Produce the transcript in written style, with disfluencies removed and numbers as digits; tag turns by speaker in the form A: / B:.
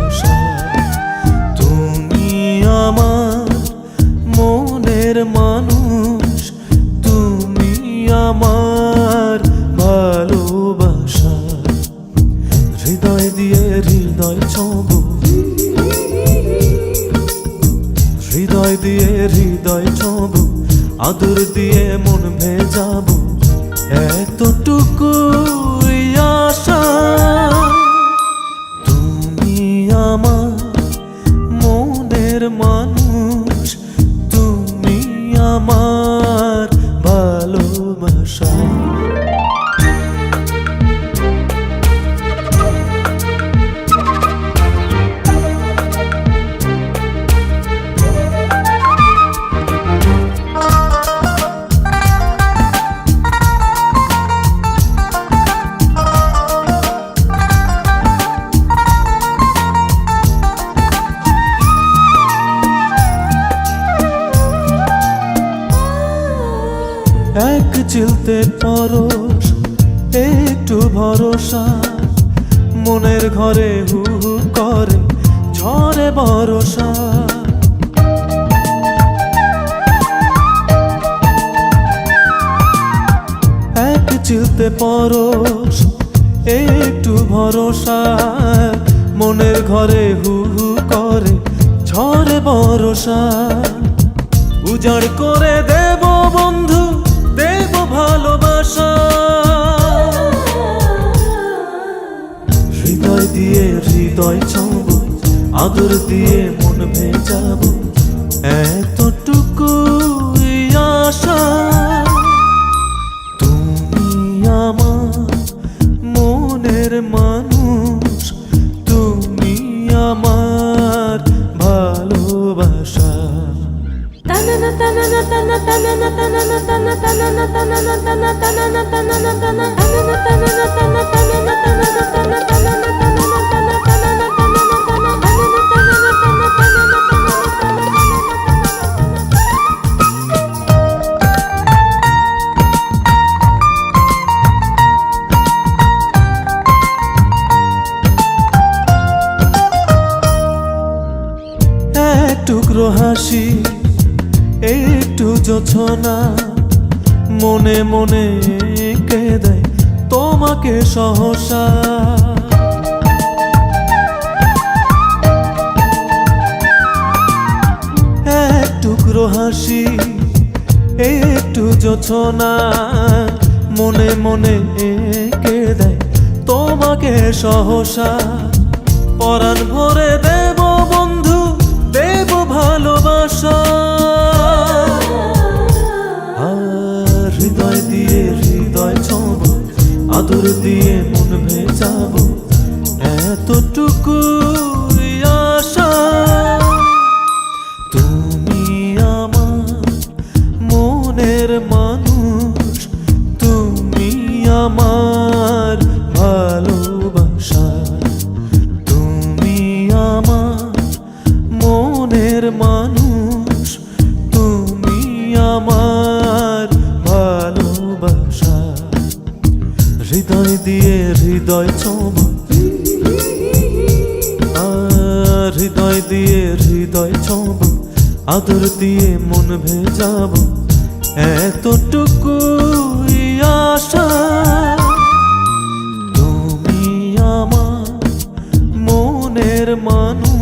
A: ভালোবাসা। তুমি আমার মনের মানুষ, তুমি আমার ভালোবাসা। হৃদয় দিয়ে হৃদয় ছোঁবো, হৃদয় দিয়ে হৃদয় ছোঁবো, আদর দিয়ে মন ভেজাবো, এতটুকুই আশা। তুমি আমার মনের মানুষ, তুমি আমার ভালোবাসা। এক চিলতে পরশ, একটু ভরসা, মনের ঘরে হু হু করে ঝরে বরষা। এক চিলতে পরশ, একটু ভরসা, মনের ঘরে হু হু করে ঝরে বরষা। উজাড় করে দেব বন্ধু, দেব ভালোবাসা। হৃদয় দিয়ে হৃদয় ছোঁবো, আদর দিয়ে মন ভেজাবো, এতটুকুই আশা। তুমি আমার মনের মানুষ, তুমি আমার ভালোবাসা। এক টুকরো হাসি, একটু জোছনা, মনে মনে কে দেয় তোমাকে সহসা। এক টুকরো হাসি, একটু জোছনা, মনে মনে কে দেয় তোমাকে সহসা। পরাণ ভরে দেব বন্ধু, দেব ভালোবাসা। হৃদয় দিয়ে হৃদয় ছোঁবো, আদর দিয়ে মন ভেজাবো, এতটুকুই আশা। তুমি আমার মনের মানুষ, তুমি আমার ভালোবাসা। তুমি আমার মনের মানুষ, তুমি আমার ভালোবাসা। হৃদয় দিয়ে হৃদয় ছোঁবো, হৃদয় দিয়ে হৃদয় ছোঁবো, আদর দিয়ে মন ভেজাবো, এতটুকুই আশা। তুমি আমার মনের মানুষ,